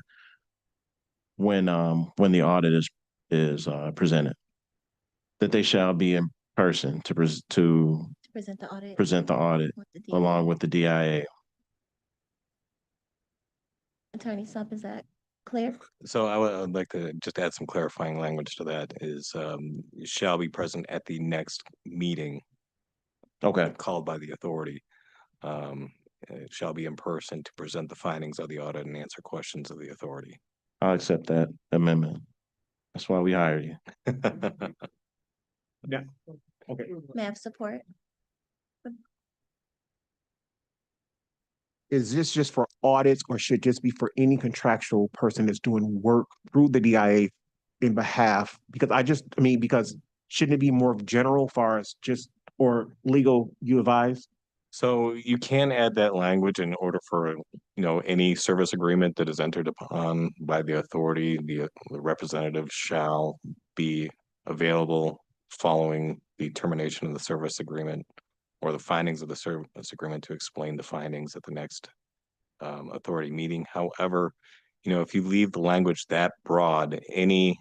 when the audit is presented, that they shall be in person to present the audit with the along DIA. with the DIA. Attorney Sump, is that clear? So I would like to just add some clarifying language to that, is shall be present at the next meeting Okay. called by the authority. It shall be in person to present the findings of the audit and answer questions of the authority. I'll accept that amendment. That's why we hired you. Yeah. Okay. May I have support? Is this just for audits, or should this be for any contractual person that's doing work through the DIA in behalf? Because shouldn't it be more general far as just, or legal, you advise? So you can add that language in order for, any service agreement that is entered upon by the authority, the representative shall be available following the termination of the service agreement, or the findings of the service agreement, to explain the findings at the next authority meeting. However, if you leave the language that broad, any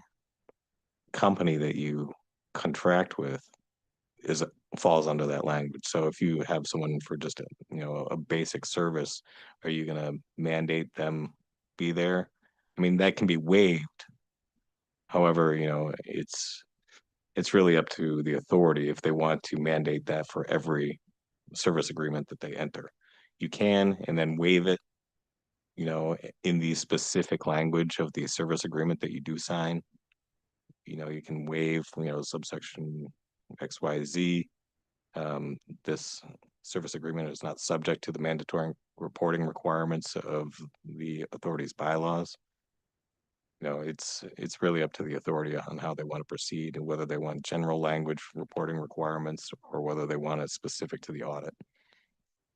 company that you contract with falls under that language. So if you have someone for just a basic service, are you going to mandate them be there? That can be waived. However, it's really up to the authority if they want to mandate that for every service agreement that they enter. You can, and then waive it, in the specific language of the service agreement that you do sign. you can waive, subsection XYZ. This service agreement is not subject to the mandatory reporting requirements of the authority's bylaws. It's really up to the authority on how they want to proceed and whether they want general language reporting requirements or whether they want it specific to the audit.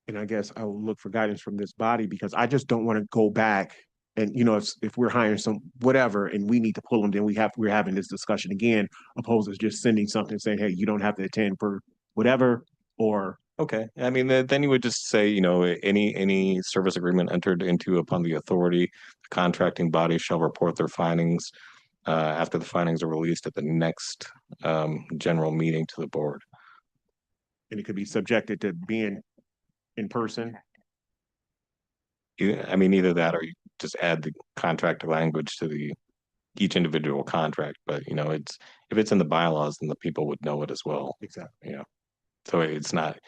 And I guess I will look for guidance from this body because I just don't want to go back and, if we're hiring some whatever and we need to pull them, then we're having this discussion again, opposed to just sending something saying, hey, you don't have to attend for whatever, or Okay, I mean, then you would just say, any service agreement entered into upon the authority, the contracting body shall report their findings after the findings are released at the next general meeting to the board. and it could be subjected to being in person. I mean, either that or you just add the contract language to each individual contract. But if it's in the bylaws, then the people would know it as well. Exactly. So it's not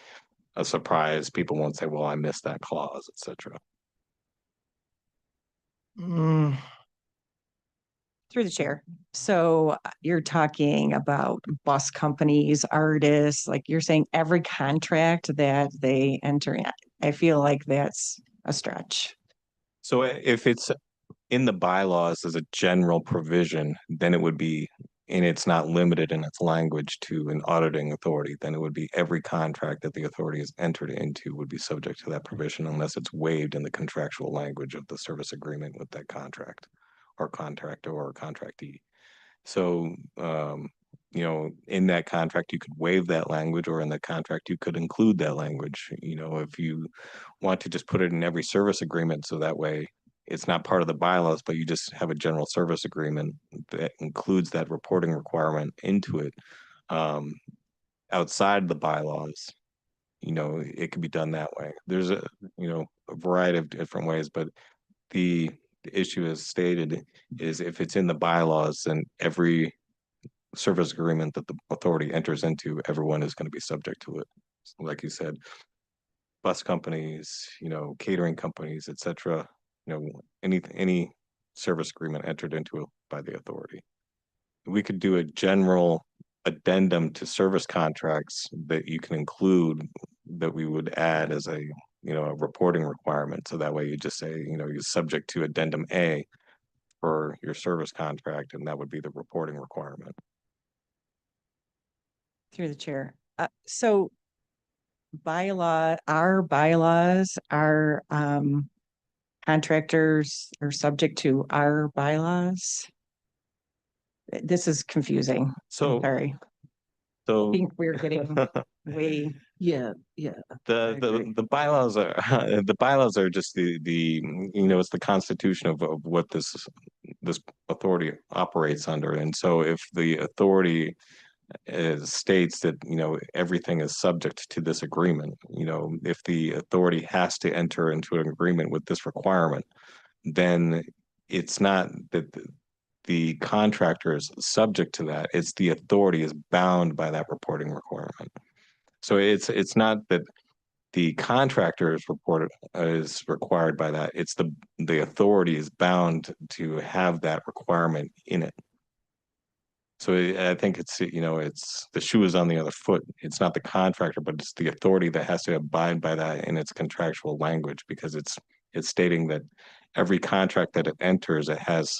a surprise. People won't say, "Well, I missed that clause," etc. Through the chair. So you're talking about bus companies, artists, like you're saying every contract that they enter in. I feel like that's a stretch. So if it's in the bylaws as a general provision, then it would be, and it's not limited in its language to an auditing authority, then it would be every contract that the authority has entered into would be subject to that provision unless it's waived in the contractual language of the service agreement with that contract or contractor or contractee. So, in that contract, you could waive that language, or in the contract, you could include that language. If you want to just put it in every service agreement, so that way it's not part of the bylaws, but you just have a general service agreement that includes that reporting requirement into it. Outside the bylaws, it could be done that way. There's a variety of different ways, but the issue as stated is if it's in the bylaws, then every service agreement that the authority enters into, everyone is going to be subject to it. So like you said, bus companies, catering companies, etc. Any service agreement entered into by the authority. We could do a general addendum to service contracts that you can include that we would add as a reporting requirement. So that way you just say, you're subject to addendum A for your service contract, and that would be the reporting requirement. Through the chair. So our bylaws, our contractors are subject to our bylaws. This is confusing. So, Sorry. I so think we're getting way. Yeah. the bylaws are the bylaws are just it's the constitution of what this authority operates under. And so if the authority states that everything is subject to this agreement, if the authority has to enter into an agreement with this requirement, then it's not that the contractor is subject to that, it's the authority is bound by that reporting requirement. So it's not that the contractor is required by that, it's the authority is bound to have that requirement in it. So I think it's the shoe is on the other foot. It's not the contractor, but it's the authority that has to abide by that in its contractual language, because it's stating that every contract that it enters,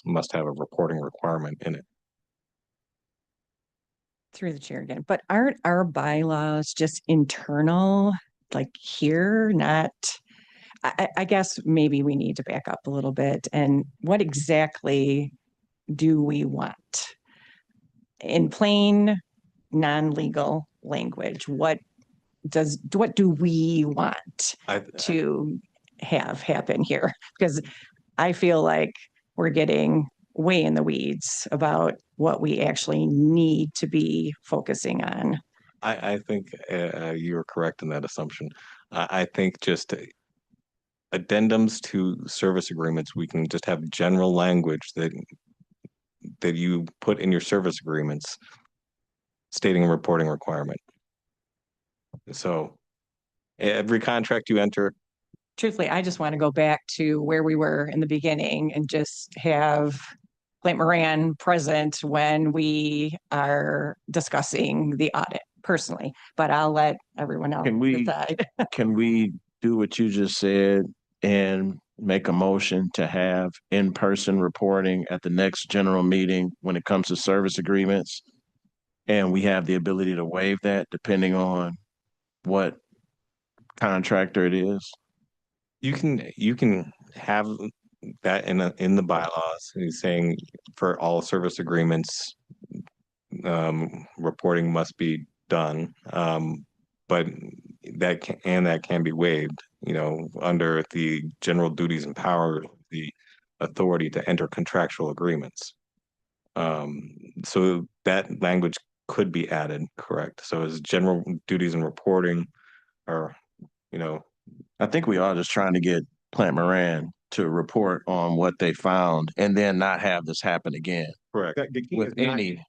must have a reporting requirement in it. Through the chair again, but aren't our bylaws just internal, like here, not? I guess maybe we need to back up a little bit. And what exactly do we want? In plain, non-legal language, what do we want to have happen here? Because I feel like we're getting way in the weeds about what we actually need to be focusing on. I think you're correct in that assumption. I think just addendums to service agreements, we can just have general language that you put in your service agreements stating a reporting requirement. So every contract you enter. Truthfully, I just want to go back to where we were in the beginning and just have Plant Moran present when we are discussing the audit personally, but I'll let everyone else Can we- decide. Can we do what you just said and make a motion to have in-person reporting at the next general meeting when it comes to service agreements? And we have the ability to waive that depending on what contractor it is? You can have that in the bylaws, he's saying for all service agreements, reporting must be done. But that can be waived, under the general duties and powers, the authority to enter contractual agreements. So that language could be added, correct? So as general duties and reporting are, I think we are just trying to get Plant Moran to report on what they found and then not have this happen again. correct. The key With is not, any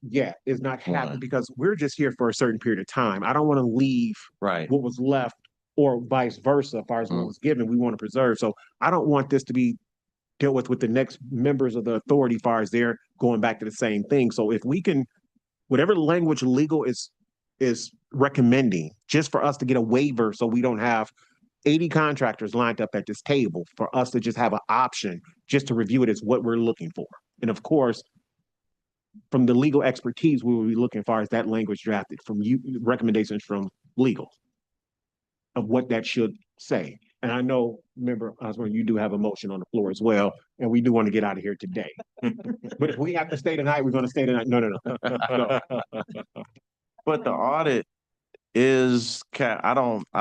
is not one. happen because we're just here for a certain period of time. I don't want to leave Right. what was left or vice versa, as far as what was given, we want to preserve. So I don't want this to be dealt with the next members of the authority, as far as they're going back to the same thing. So if we can, whatever language legal is recommending, just for us to get a waiver, so we don't have 80 contractors lined up at this table, for us to just have an option just to review it as what we're looking for. And of course, from the legal expertise, we will be looking for is that language drafted from you, recommendations from legal of what that should say. And I know, remember, Osborne, you do have a motion on the floor as well, and we do want to get out of here today. But if we have to stay tonight, we're going to stay tonight. No. But the audit is, I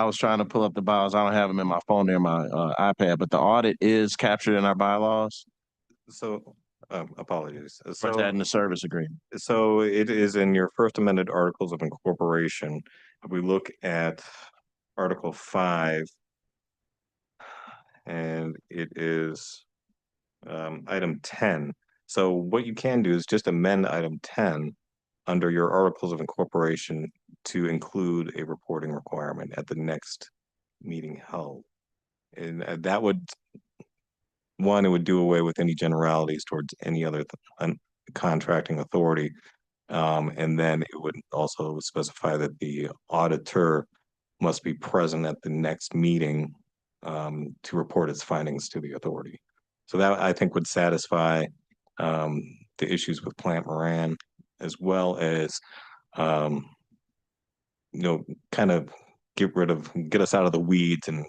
was trying to pull up the bylaws. I don't have them in my phone or my iPad, but the audit is captured in our bylaws. So, apologies. Or is that in the service agreement? So it is in your first amended articles of incorporation. If we look at Article 5, and it is item 10. So what you can do is just amend item 10 under your articles of incorporation to include a reporting requirement at the next meeting held. And that would, one, it would do away with any generalities towards any other contracting authority. And then it would also specify that the auditor must be present at the next meeting to report its findings to the authority. So that, I think, would satisfy the issues with Plant Moran, as well as kind of get us out of the weeds and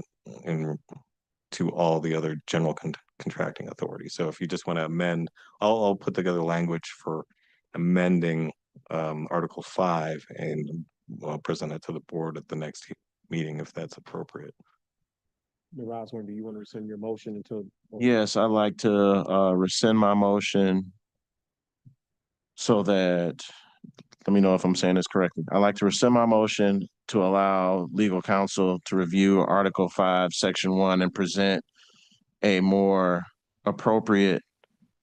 to all the other general contracting authorities. So if you just want to amend, I'll put together language for amending Article 5 and present it to the board at the next meeting if that's appropriate. Osborne, do you want to rescind your motion until? Yes, I'd like to rescind my motion so that, let me know if I'm saying this correctly. I'd like to rescind my motion to allow legal counsel to review Article 5, Section 1 and present a more appropriate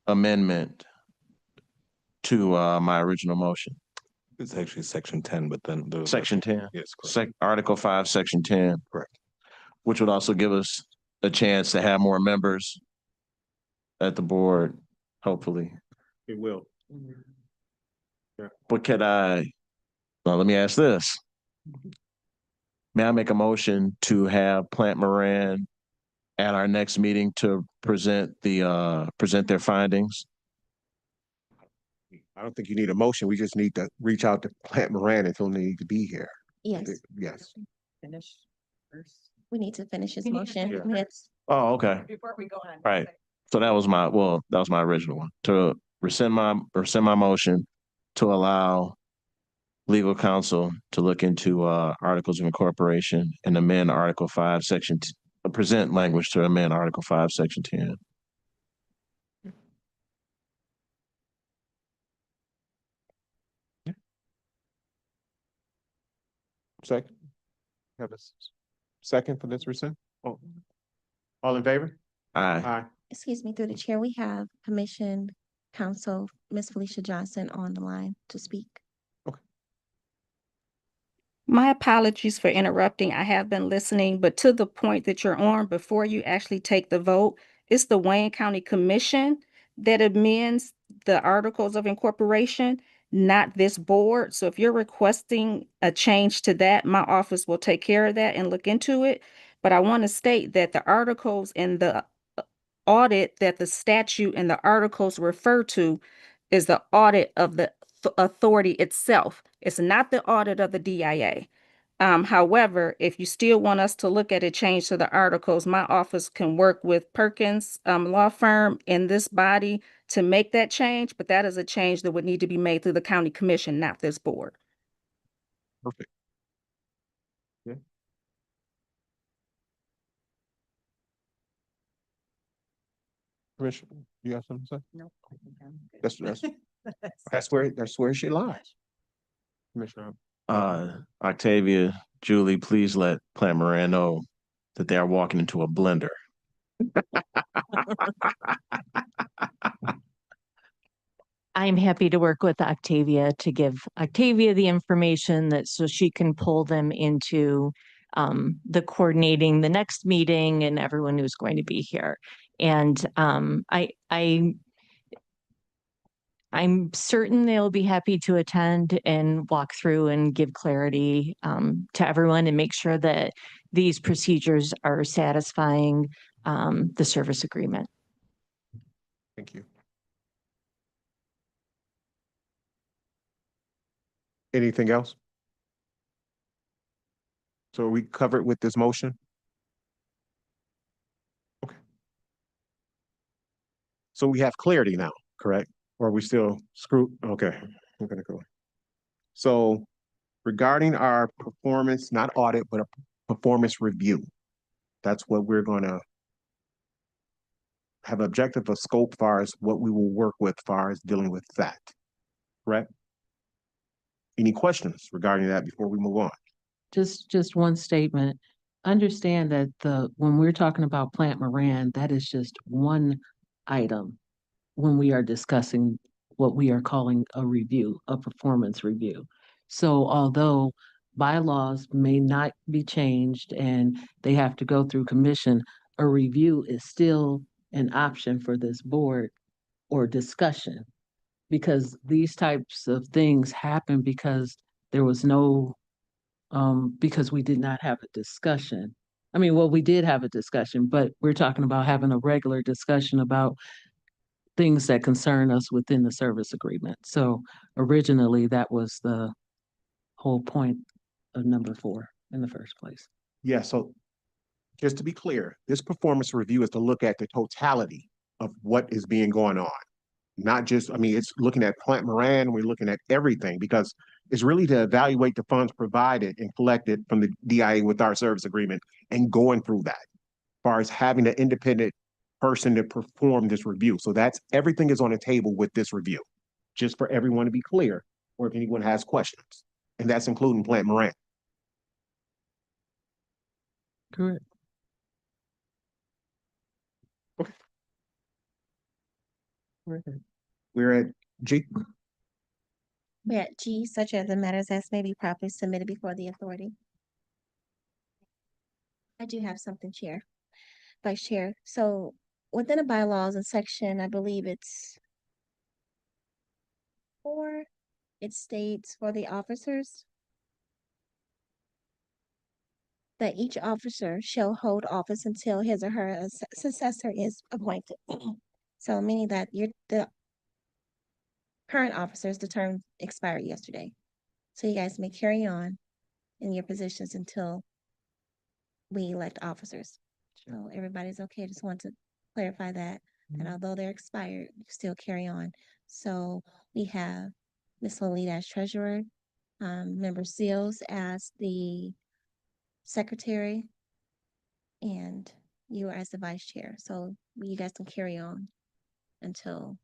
amendment to my original motion. It's actually Section 10, but then Section 10? Yes, correct. Article 5, Section 10. Correct. Which would also give us a chance to have more members at the board, hopefully. It will. But let me ask this. May I make a motion to have Plant Moran at our next meeting to present their findings? I don't think you need a motion. We just need to reach out to Plant Moran if he'll need to be here. Yes, Yes. Finish first. we need to finish his We need to motion. finish Yes. Oh, okay. Before we go on. Right. So that was my original one, to rescind my motion to allow legal counsel to look into articles of incorporation and amend Article 5, Section present language to amend Article 5, Section 10. Second. Have a second for this rescind? Oh. All in favor? Aye. Aye. Excuse me, through the chair, we have Commission Counsel, Ms. Felicia Johnson on the line to speak. My apologies for interrupting. I have been listening, but to the point that you're on, before you actually take the vote, it's the Wayne County Commission that amends the articles of incorporation, not this board. So if you're requesting a change to that, my office will take care of that and look into it. But I want to state that the articles and the audit that the statute and the articles refer to is the audit of the authority itself. It's not the audit of the DIA. However, if you still want us to look at a change to the articles, my office can work with Perkins law firm in this body to make that change, but that is a change that would need to be made through the county commission, not this board. Perfect. Yeah. Commissioner, you have something to say? No. That's where she lies. Commissioner. Octavia, Julie, please let Plant Moran know that they are walking into a blender. I'm happy to work with Octavia to give Octavia the information that so she can pull them into the coordinating the next meeting and everyone who's going to be here. And I'm certain they'll be happy to attend and walk through and give clarity to everyone and make sure that these procedures are satisfying the service agreement. Thank you. Anything else? So are we covered with this motion? Okay. So we have clarity now, correct? Or are we still screwed? Okay, I'm gonna go. So regarding our performance, not audit, but a performance review, that's what we're gonna have objective of scope far as what we will work with far as dealing with that, correct? Any questions regarding that before we move on? Just one statement. Understand that when we're talking about Plant Moran, that is just one item when we are discussing what we are calling a review, a performance review. So although bylaws may not be changed and they have to go through commission, a review is still an option for this board or discussion. Because these types of things happen because there was no because we did not have a discussion. I mean, well, we did have a discussion, but we're talking about having a regular discussion about things that concern us within the service agreement. So originally, that was the whole point of number 4 in the first place. Yeah, so just to be clear, this performance review is to look at the totality of what is being going on. Not just, I mean, it's looking at Plant Moran, we're looking at everything because it's really to evaluate the funds provided and collected from the DIA with our service agreement and going through that, as far as having an independent person to perform this review. So that's everything is on the table with this review, just for everyone to be clear, or if anyone has questions. And that's including Plant Moran. Correct. We're at G. We're at G, such as the matters as may be properly submitted before the authority. I do have something, Chair, Vice Chair. So within the bylaws in section, I believe it's 4, it states for the officers that each officer shall hold office until his or her successor is appointed. So meaning that the current officers, the term expired yesterday. So you guys may carry on in your positions until we elect officers. So everybody's okay. Just want to clarify that. And although they're expired, you still carry on. So we have Ms. Lolita as treasurer, Member Seals as the secretary, and you as the vice chair. So you guys can carry on until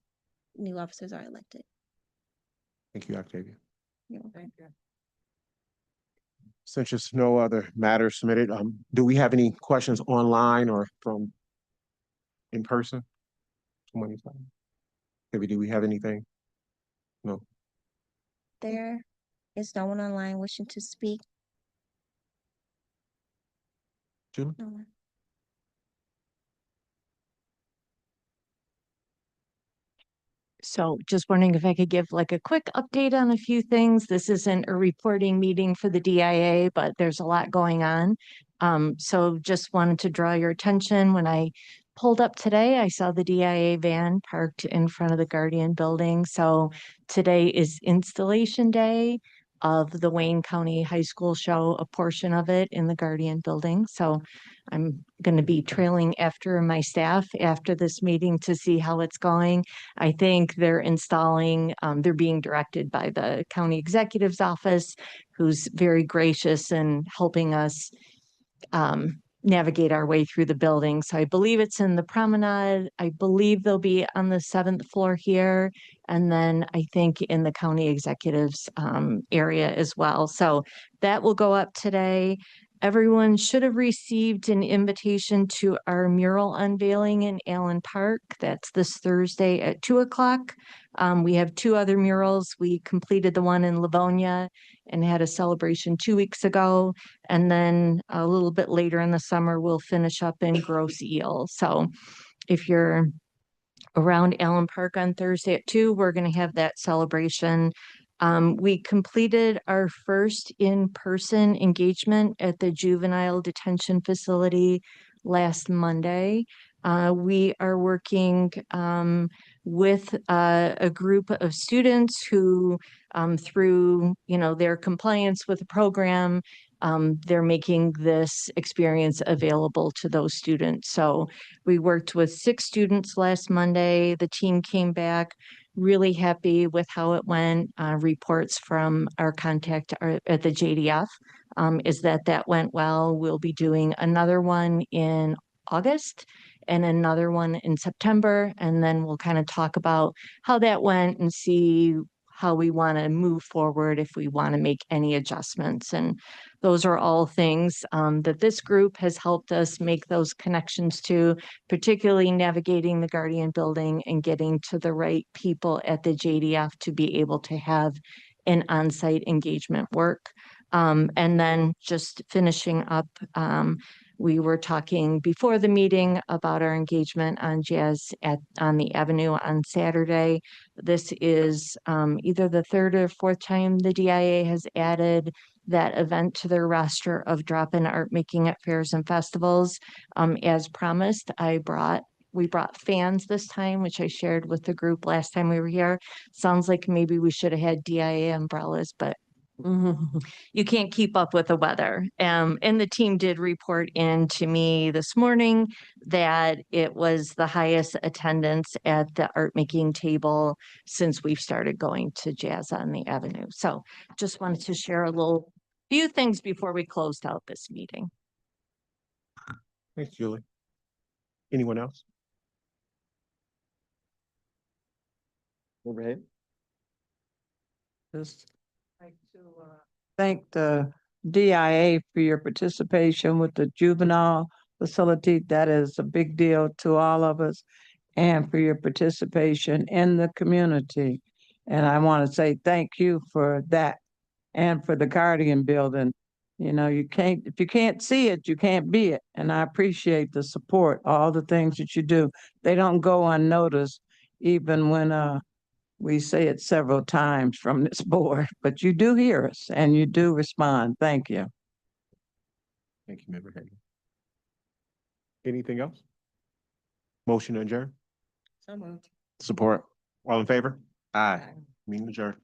new officers are elected. Thank you, Octavia. You're welcome. Since there's no other matters submitted, do we have any questions online or from in person? Maybe do we have anything? No. There is no one online wishing to speak. Julie? No one. So just wondering if I could give like a quick update on a few things. This isn't a reporting meeting for the DIA, but there's a lot going on. So just wanted to draw your attention. When I pulled up today, I saw the DIA van parked in front of the Guardian building. So today is installation day of the Wayne County High School show, a portion of it in the Guardian building. So I'm going to be trailing after my staff after this meeting to see how it's going. I think they're installing, they're being directed by the county executive's office, who's very gracious in helping us navigate our way through the building. So I believe it's in the promenade. I believe they'll be on the 7th floor here. And then I think in the county executive's area as well. So that will go up today. Everyone should have received an invitation to our mural unveiling in Allen Park. That's this Thursday at 2 o'clock. We have 2 other murals. We completed the one in Livonia and had a celebration 2 weeks ago. And then a little bit later in the summer, we'll finish up in Gross Eel. So if you're around Allen Park on Thursday at 2, we're going to have that celebration. We completed our first in-person engagement at the juvenile detention facility last Monday. We are working with a group of students who, through their compliance with the program, they're making this experience available to those students. So we worked with 6 students last Monday. The team came back really happy with how it went. Reports from our contact at the JDF is that went well. We'll be doing another one in August and another one in September. And then we'll kind of talk about how that went and see how we want to move forward if we want to make any adjustments. And those are all things that this group has helped us make those connections to, particularly navigating the Guardian building and getting to the right people at the JDF to be able to have an on-site engagement work. And then just finishing up, we were talking before the meeting about our engagement on jazz on the Avenue on Saturday. This is either the 3rd or 4th time the DIA has added that event to their roster of drop-in art making at fairs and festivals. As promised, we brought fans this time, which I shared with the group last time we were here. Sounds like maybe we should have had DIA umbrellas, but you can't keep up with the weather. And the team did report in to me this morning that it was the highest attendance at the art making table since we've started going to Jazz on the Avenue. So just wanted to share a few things before we closed out this meeting. Thanks, Julie. Anyone else? Overhead. Just like to thank the DIA for your participation with the juvenile facility. That is a big deal to all of us, and for your participation in the community. And I want to say thank you for that and for the Guardian building. If you can't see it, you can't be it. And I appreciate the support, all the things that you do. They don't go unnoticed, even when we say it several times from this board, but you do hear us and you do respond. Thank you. Thank you, Member Hagan. Anything else? Motion to adjourn? So moved. Support. All in favor? Aye. Meeting adjourned.